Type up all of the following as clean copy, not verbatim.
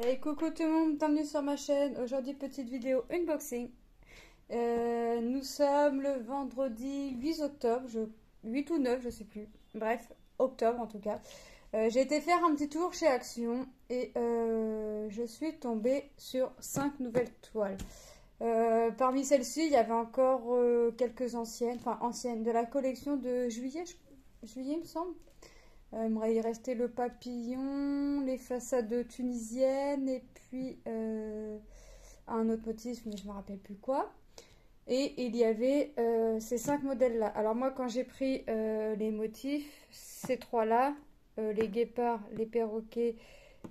Hey, coucou tout le monde, bienvenue sur ma chaîne. Aujourd'hui, petite vidéo unboxing. Nous sommes le vendredi 8 octobre, 8 ou 9, je sais plus. Bref, octobre en tout cas. J'ai été faire un petit tour chez Action et je suis tombée sur 5 nouvelles toiles. Parmi celles-ci, il y avait encore quelques anciennes, de la collection de juillet, juillet il me semble. Il restait le papillon, les façades tunisiennes et puis un autre motif, mais je ne me rappelle plus quoi. Et il y avait ces 5 modèles-là. Alors moi, quand j'ai pris les motifs, ces trois-là, les guépards, les perroquets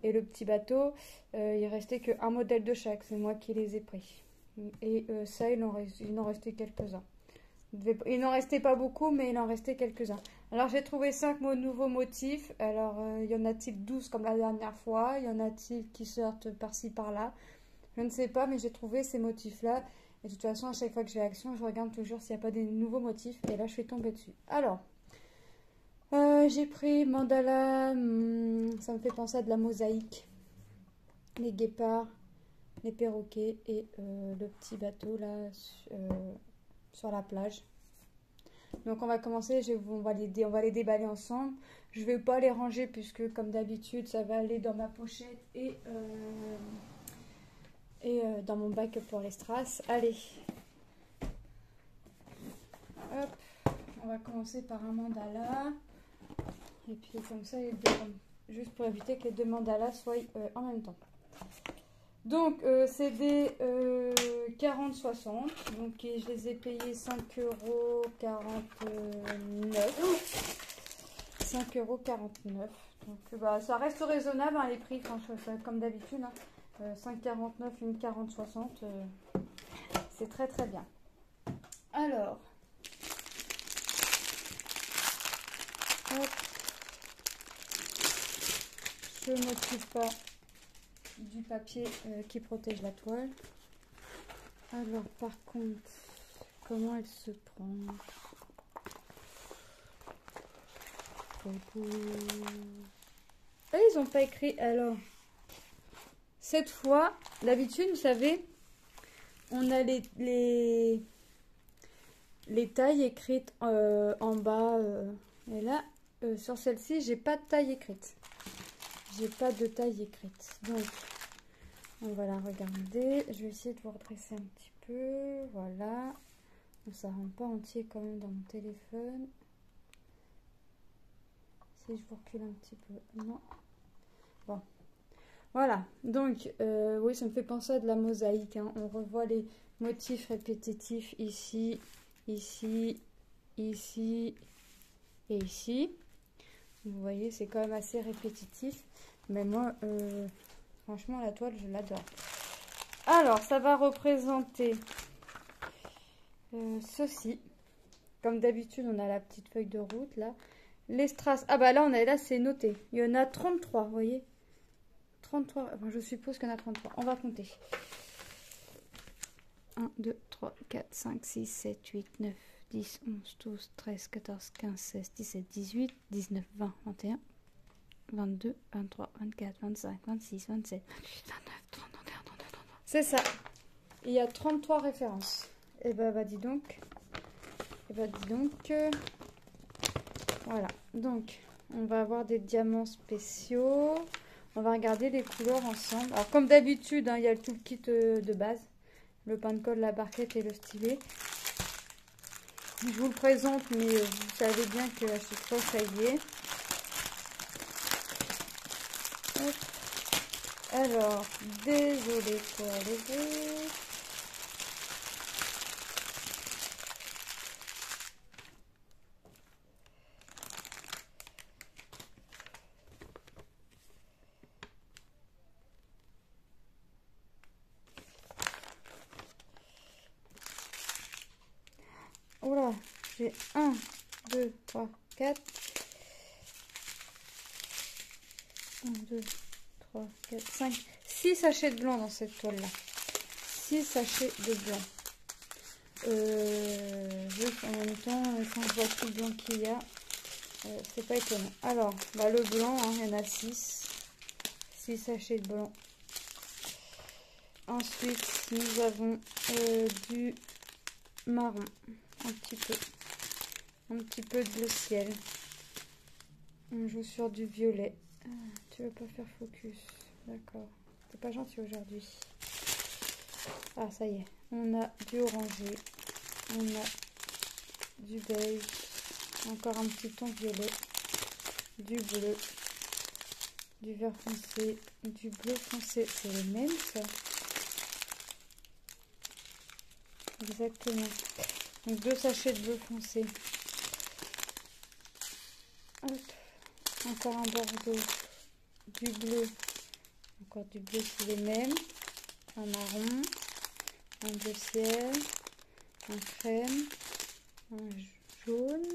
et le petit bateau, il restait qu'un modèle de chaque. C'est moi qui les ai pris. Et ça, il en restait quelques-uns. Il n'en restait pas beaucoup, mais il en restait quelques-uns. Alors, j'ai trouvé 5 nouveaux motifs. Alors, y en a-t-il 12 comme la dernière fois? Y en a-t-il qui sortent par-ci, par-là? Je ne sais pas, mais j'ai trouvé ces motifs-là. Et de toute façon, à chaque fois que j'ai Action, je regarde toujours s'il n'y a pas des nouveaux motifs. Et là, je suis tombée dessus. Alors, j'ai pris mandala. Ça me fait penser à de la mosaïque. Les guépards, les perroquets et le petit bateau, là, sur la plage. Donc on va commencer, on va les déballer ensemble. Je vais pas les ranger puisque comme d'habitude ça va aller dans ma pochette et dans mon bac pour les strass. Allez, hop, on va commencer par un mandala. Et puis comme ça, juste pour éviter que les deux mandalas soient en même temps. Donc, c'est des 40-60. Donc, je les ai payés 5,49 €. 5,49 €. Donc, ça reste raisonnable, hein, les prix, comme d'habitude. Hein. 5,49, une 40-60. C'est très très bien. Alors, hop, je ne m'occupe pas du papier qui protège la toile. Alors par contre, comment elle se prend? Ah, ils n'ont pas écrit. Alors, cette fois, d'habitude, vous savez, on a les tailles écrites en bas. Et là, sur celle-ci, j'ai pas de taille écrite. J'ai pas de taille écrite. Donc, on va la regarder. Je vais essayer de vous redresser un petit peu. Voilà. Ça rentre pas entier quand même dans mon téléphone. Si je vous recule un petit peu. Non. Bon. Voilà. Donc, oui, ça me fait penser à de la mosaïque. Hein. On revoit les motifs répétitifs ici, ici, ici et ici. Vous voyez, c'est quand même assez répétitif. Mais moi, franchement, la toile, je l'adore. Alors, ça va représenter ceci. Comme d'habitude, on a la petite feuille de route, là. Les strass. Ah bah là, c'est noté. Il y en a 33, vous voyez. 33. Enfin, je suppose qu'il y en a 33. On va compter. 1, 2, 3, 4, 5, 6, 7, 8, 9, 10, 11, 12, 13, 14, 15, 16, 17, 18, 19, 20, 21, 22, 23, 24, 25, 26, 27, 28, 29, 30, 31, 32, 33. C'est ça. Il y a 33 références. Et dis donc. Voilà. Donc, on va avoir des diamants spéciaux. On va regarder les couleurs ensemble. Alors, comme d'habitude, hein, il y a tout le kit de base. Le pain de colle, la barquette et le stylet. Je vous le présente, mais vous savez bien qu'à chaque fois, ça y est. Hop. Alors, désolé pour lever. Oula, j'ai 1, 2, 3, 4. 1, 2, 3, 4, 5, 6 sachets de blanc dans cette toile-là. 6 sachets de blanc. Juste en même temps, quand je vois tout le blanc qu'il y a, c'est pas étonnant. Alors, le blanc, hein, il y en a 6. 6 sachets de blanc. Ensuite, nous avons du marron, un petit peu de bleu ciel. On joue sur du violet. Ah, tu veux pas faire focus, d'accord. T'es pas gentil aujourd'hui. Ah, ça y est. On a du orangé, on a du beige, encore un petit ton violet, du bleu, du vert foncé, du bleu foncé. C'est le même ça. Exactement. Donc 2 sachets de bleu foncé. Hop. Encore un bordeaux, du bleu, encore du bleu, c'est les mêmes. Un marron, un bleu ciel, un crème, un jaune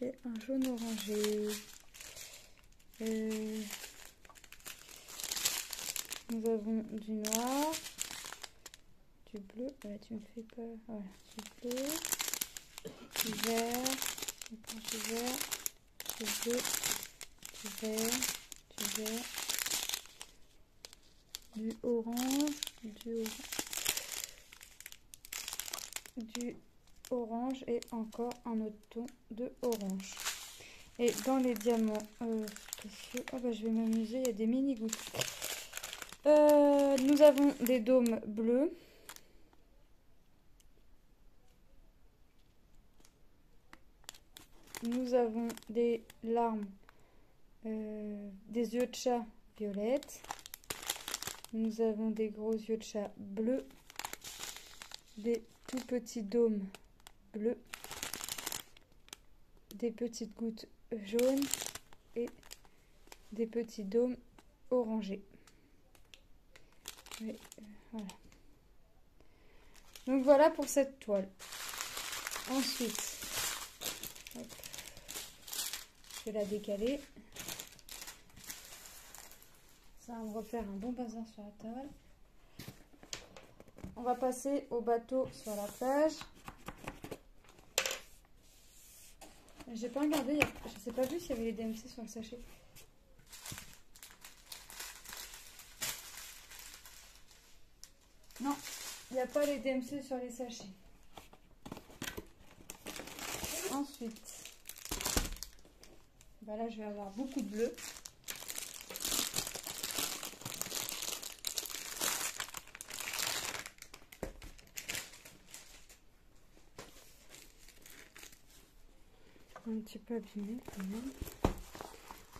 et un jaune orangé. Nous avons du noir, du bleu, ouais, tu me fais pas, voilà, du bleu, du vert, encore du vert, du bleu, du vert, du orange, du orange et encore un autre ton de orange. Et dans les diamants précieux, oh bah je vais m'amuser, il y a des mini gouttes. Nous avons des dômes bleus. Nous avons des larmes, des yeux de chat violettes. Nous avons des gros yeux de chat bleus, des tout petits dômes bleus, des petites gouttes jaunes et des petits dômes orangés. Et, voilà. Donc voilà pour cette toile. Ensuite, hop, je vais la décaler. Ça va me refaire un bon bazar sur la table. On va passer au bateau sur la plage. J'ai pas regardé, je sais pas vu s'il y avait les DMC sur le sachet. Non, il n'y a pas les DMC sur les sachets. Ensuite, bah là je vais avoir beaucoup de bleu. Un petit peu abîmé quand même.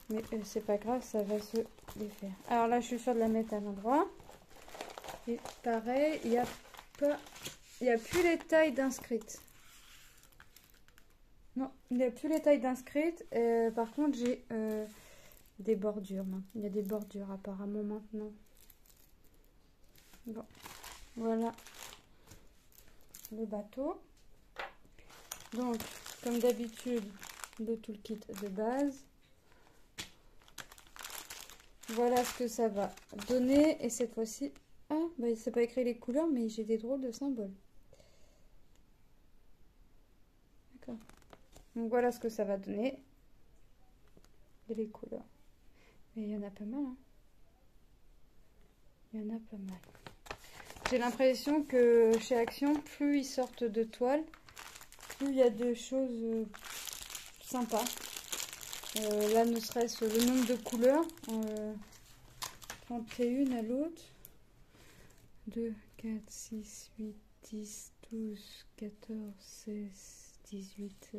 Mais c'est pas grave, ça va se défaire. Alors là, je suis sûre de la mettre à l'endroit. Et pareil, il n'y a plus les tailles d'inscrites. Non, il n'y a plus les tailles d'inscrites. Par contre, j'ai des bordures. Il y a des bordures apparemment maintenant. Bon, voilà le bateau. Donc, comme d'habitude, le toolkit de base. Voilà ce que ça va donner. Et cette fois-ci, ah, bah, il s'est pas écrit les couleurs, mais j'ai des drôles de symboles. D'accord. Donc voilà ce que ça va donner. Et les couleurs. Et il y en a pas mal. Hein. Il y en a pas mal. J'ai l'impression que chez Action, plus ils sortent de toiles, plus il y a de choses sympas. Là, ne serait-ce le nombre de couleurs. 31 à l'autre. 2, 4, 6, 8, 10, 12, 14, 16, 18,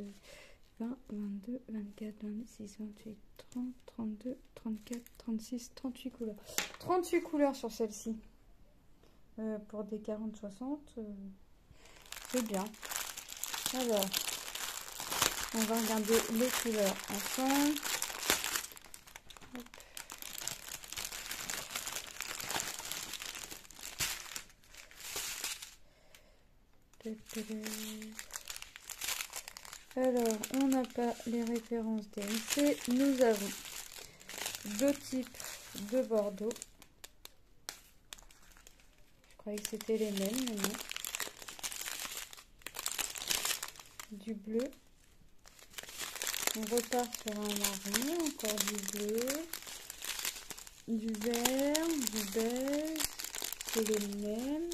20, 22, 24, 26, 28, 30, 32, 34, 36, 38 couleurs. 38 couleurs sur celle-ci. Pour des 40-60, c'est bien. Alors, on va regarder les couleurs ensemble. Hop. Alors, on n'a pas les références DMC. Nous avons 2 types de bordeaux. Je croyais que c'était les mêmes, mais non. Du bleu. On repart sur un marron, encore du bleu, du vert, du beige, c'est les mêmes.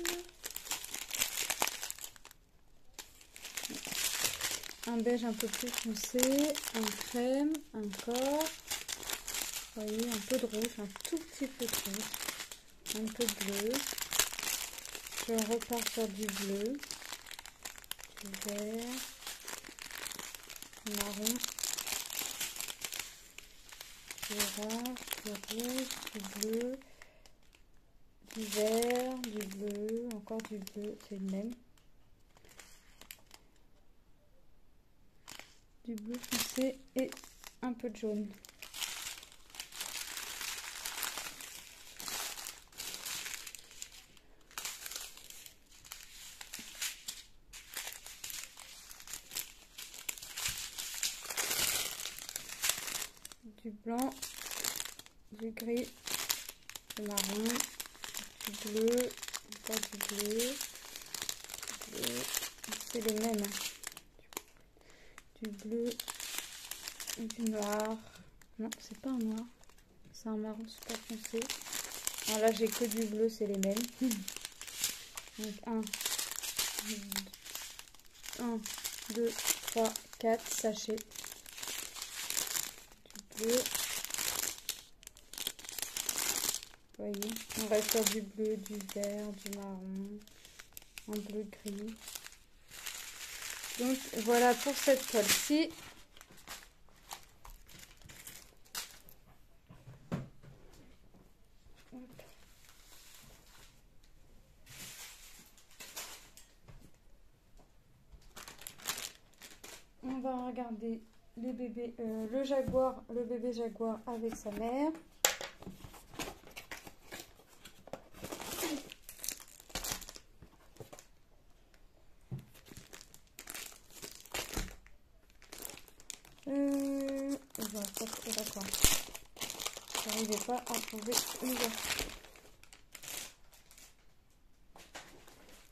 Un beige un peu plus foncé, un crème, encore. Vous voyez, un peu de rouge, un tout petit peu de rouge, un peu de bleu. Je repars sur du bleu, du vert, du marron, du orange, du rouge, du bleu, du vert, du bleu, encore du bleu, c'est le même. Du bleu foncé et un peu de jaune. Du blanc, du gris, du marron, du bleu, encore du bleu, c'est les mêmes, hein. Du bleu, du noir, non c'est pas un noir, c'est un marron super foncé. Alors là j'ai que du bleu, c'est les mêmes. Donc 1, 2, 3, 4 sachets. Bleu. Vous voyez, on reste sur du bleu, du vert, du marron, un bleu gris. Donc voilà pour cette toile-ci. On va regarder les bébés, le bébé jaguar avec sa mère. D'accord. Je n'arrivais pas à trouver l'ouverture.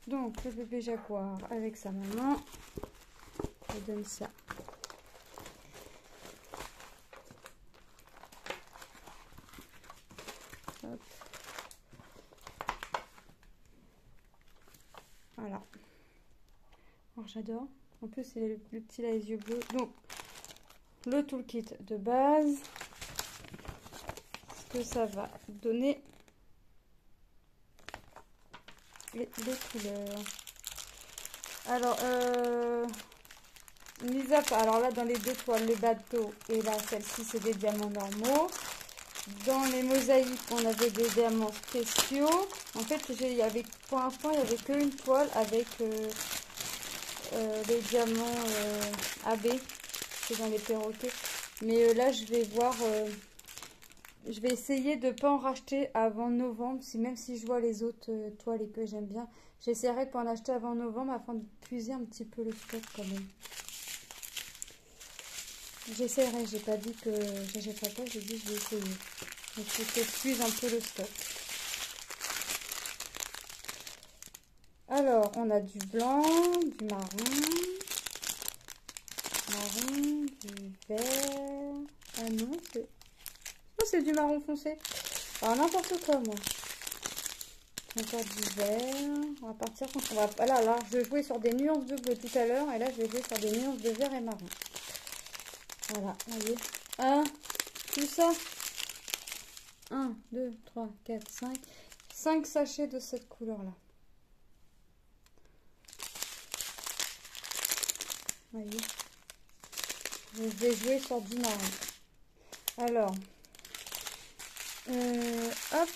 Donc le bébé jaguar avec sa maman. Je donne ça. Hop. Voilà. Alors j'adore. En plus c'est le petit là, les yeux bleus. Donc le toolkit de base. Ce que ça va donner. Les couleurs. Alors mis à part, alors là dans les deux toiles, le bateau et là celle-ci c'est des diamants normaux. Dans les mosaïques on avait des diamants spéciaux. En fait pour l'instant il n'y avait qu'une toile avec les diamants AB, c'est dans les perroquets. Mais là je vais voir, je vais essayer de ne pas en racheter avant novembre, même si je vois les autres toiles et que j'aime bien. J'essaierai de pas en acheter avant novembre afin de puiser un petit peu le stock quand même. J'essaierai, j'ai pas dit que j'achèterai pas, j'ai dit je vais essayer. Donc il faut que je puise un peu le stock. Alors on a du blanc, du marron, du vert. Ah non, c'est du marron foncé. Alors n'importe quoi moi. Encore du vert. On va partir. Là, je jouais sur des nuances de bleu tout à l'heure. Et là, je vais jouer sur des nuances de vert et marron. Voilà, vous voyez. Tout ça. 1, 2, 3, 4, 5. 5 sachets de cette couleur-là. Vous voyez. Je vais jouer sur du marron. Alors. Hop.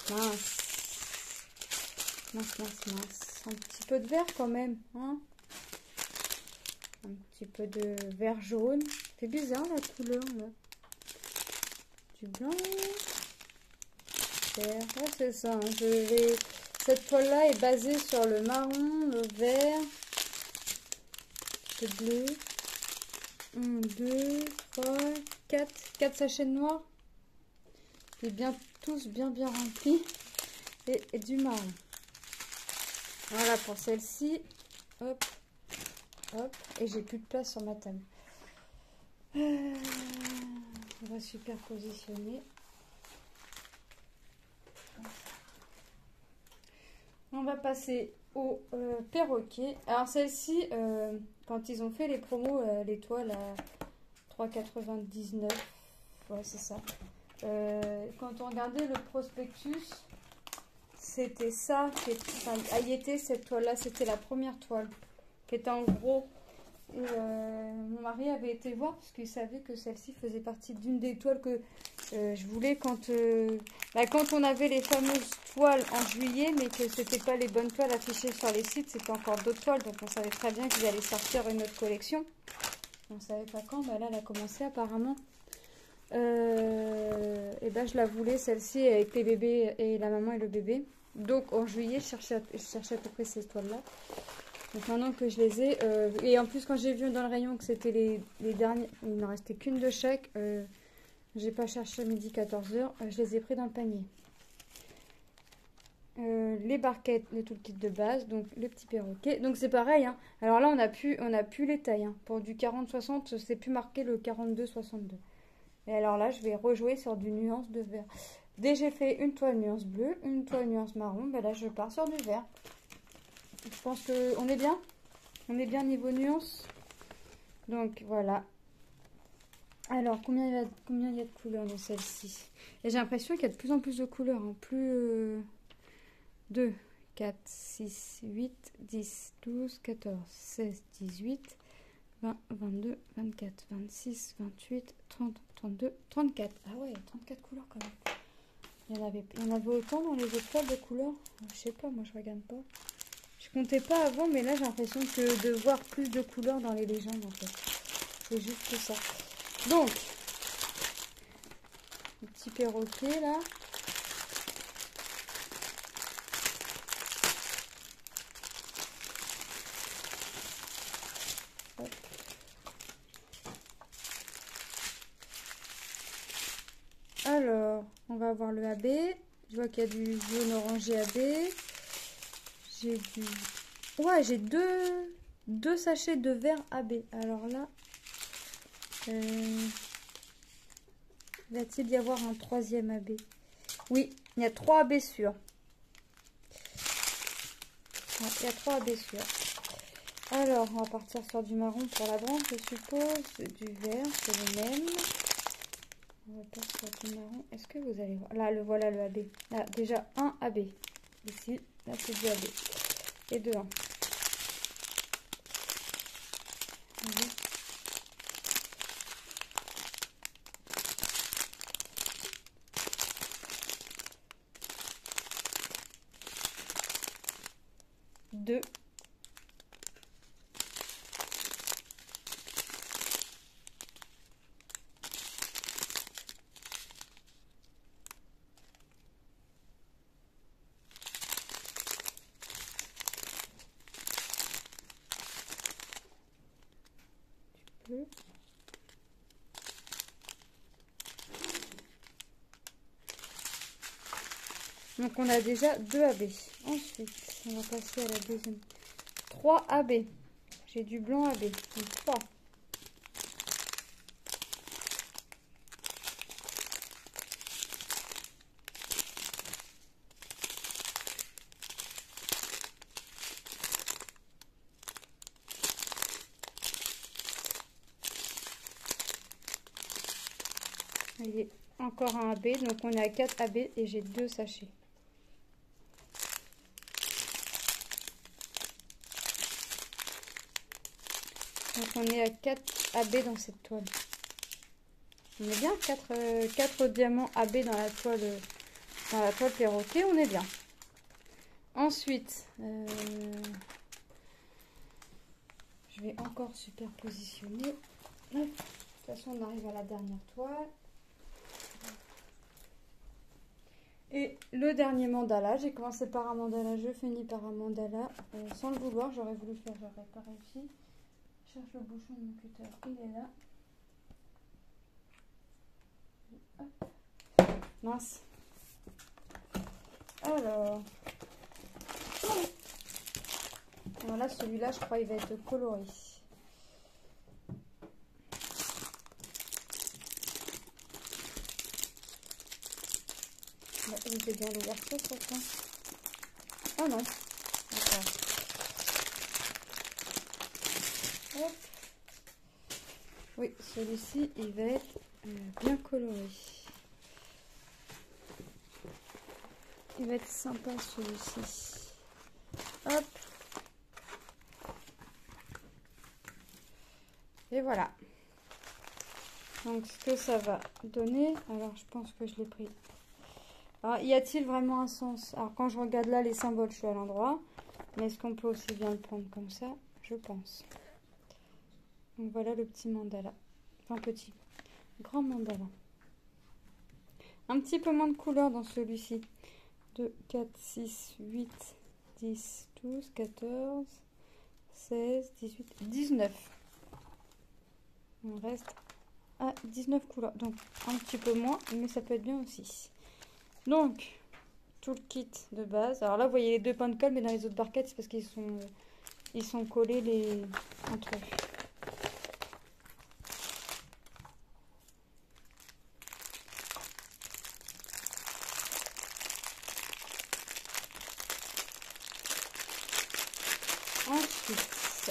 Mince. Un petit peu de vert quand même, hein. Un petit peu de vert jaune. C'est bizarre la couleur là. Du blanc. Vert. Ouais, c'est ça. Hein. Cette toile là est basée sur le marron, le vert, le bleu. 1, 2, 3, 4. 4 sachets de noir. Et bien tous bien remplis. Et du marron. Voilà pour celle-ci. Hop. Et j'ai plus de place sur ma table. On va va super positionner. On va passer au perroquet. Alors celle-ci, quand ils ont fait les promos, les toiles à 3,99, ouais c'est ça. Quand on regardait le prospectus, c'était ça, enfin, y était cette toile-là, c'était la première toile, qui était en gros. Et mon mari avait été voir parce qu'il savait que celle-ci faisait partie d'une des toiles que je voulais quand on avait les fameuses toiles en juillet, mais que c'était pas les bonnes toiles affichées sur les sites, c'était encore d'autres toiles, donc on savait très bien qu'ils allaient sortir une autre collection. On savait pas quand, bah là elle a commencé apparemment. Et ben je la voulais celle-ci avec les bébés et la maman et le bébé. Donc en juillet je cherchais à peu près ces toiles là. Donc maintenant que je les ai, et en plus quand j'ai vu dans le rayon que c'était les derniers, il n'en restait qu'une de chaque, j'ai pas cherché à midi 14h, je les ai pris dans le panier. Les barquettes, le toolkit de base, donc le petit perroquet. Donc c'est pareil, hein. Alors là on a plus les tailles, hein. Pour du 40-60, c'est plus marqué le 42-62. Et alors là je vais rejouer sur du nuance de vert. Dès que j'ai fait une toile nuance bleue, une toile nuance marron, ben là je pars sur du vert. Je pense qu'on est bien. On est bien niveau nuance. Donc voilà. Alors combien il y a de couleurs dans celle-ci? Et j'ai l'impression qu'il y a de plus en plus de couleurs. Hein. Plus 2, 4, 6, 8, 10, 12, 14, 16, 18, 20, 22, 24, 26, 28, 30, 32, 34. Ah ouais, 34 couleurs quand même. Il y en avait autant dans les autres toiles de couleurs. Je sais pas, moi je regarde pas. Je comptais pas avant, mais là j'ai l'impression que de voir plus de couleurs dans les légendes en fait. C'est juste ça. Donc, le petit perroquet là. Hop. Alors, on va avoir le AB. Je vois qu'il y a du jaune orangé AB. J'ai du... Ouais, j'ai deux sachets de vert AB. Alors là, va-t-il y avoir un troisième AB? Oui, il y a 3 AB sûrs. Ouais, il y a 3 AB sûrs. Alors, on va partir sur du marron pour la branche, je suppose. Du vert, c'est le même. On va partir sur du marron. Est-ce que vous allez voir? Là, voilà le AB. Là, déjà un AB. Ici, là, c'est du AB. Et deux 1. Deux. Bleu. Donc on a déjà 2 AB. Ensuite, on va passer à la deuxième. 3 AB. J'ai du blanc AB. Donc 3. Il est encore un AB. Donc on est à 4 AB et j'ai 2 sachets. Donc on est à 4 AB dans cette toile. On est bien, 4 diamants AB dans la toile perroquet, on est bien. Ensuite, je vais encore superpositionner. De toute façon, on arrive à la dernière toile. Et le dernier mandala, j'ai commencé par un mandala, je finis par un mandala. Sans le vouloir, j'aurais voulu faire, j'aurais pas réussi. Je cherche le bouchon de mon cutter, il est là. Hop. Mince. Alors là, celui-là, je crois il va être coloré. Bah, j'étais bien l'ouverture pourtant. Oh non. D'accord. Hop. Oui, celui-ci, il va être bien coloré. Il va être sympa celui-ci. Hop. Et voilà. Donc ce que ça va donner, alors je pense que je l'ai pris. Alors y a-t-il vraiment un sens? Alors quand je regarde là les symboles, je suis à l'endroit. Mais est-ce qu'on peut aussi bien le prendre comme ça? Je pense. Donc voilà le petit mandala. Enfin petit. Grand mandala. Un petit peu moins de couleur dans celui-ci. 2, 4, 6, 8, 10, 12, 14, 16, 18, 19. On reste à 19 couleurs. Donc un petit peu moins, mais ça peut être bien aussi. Donc, tout le kit de base. Alors là, vous voyez les 2 points de colle, mais dans les autres barquettes, c'est parce qu'ils sont collés entre eux. Ensuite,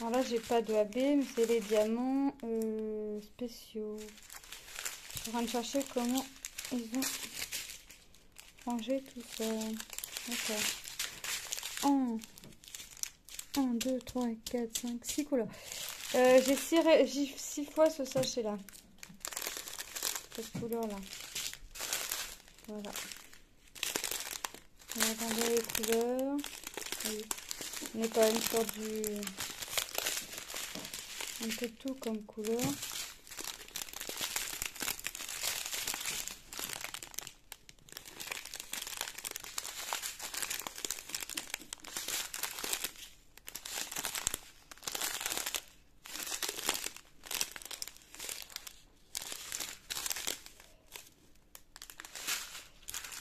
alors là, j'ai pas de AB, mais c'est les diamants spéciaux. Je suis en train de chercher comment ils ont rangé tout ça. D'accord. 1, 2, 3, 4, 5, 6 couleurs. J'ai 6 fois ce sachet-là. Cette couleur-là. Voilà. On va regarder les couleurs. Oui. On est quand même sur un peu tout comme couleur.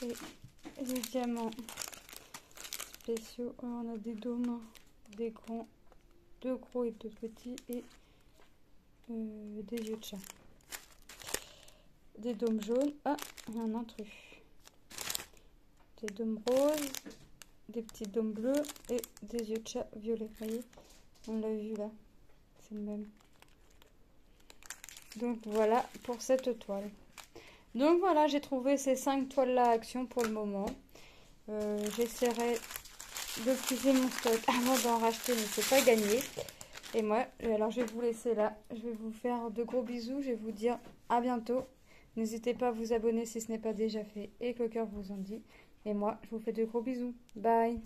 Et les diamants spéciaux. Alors, on a des dômes, des grands, 2 gros et 2 petits, et des yeux de chat. Des dômes jaunes. Ah, il y a un intrus. Des dômes roses, des petits dômes bleus et des yeux de chat violets. Vous voyez, on l'a vu là. C'est le même. Donc voilà pour cette toile. Donc voilà, j'ai trouvé ces 5 toiles là à action pour le moment. J'essaierai de puiser mon stock avant d'en racheter, mais c'est pas gagné. Et moi, alors je vais vous laisser là. Je vais vous faire de gros bisous. Je vais vous dire à bientôt. N'hésitez pas à vous abonner si ce n'est pas déjà fait et que le cœur vous en dit. Et moi, je vous fais de gros bisous. Bye!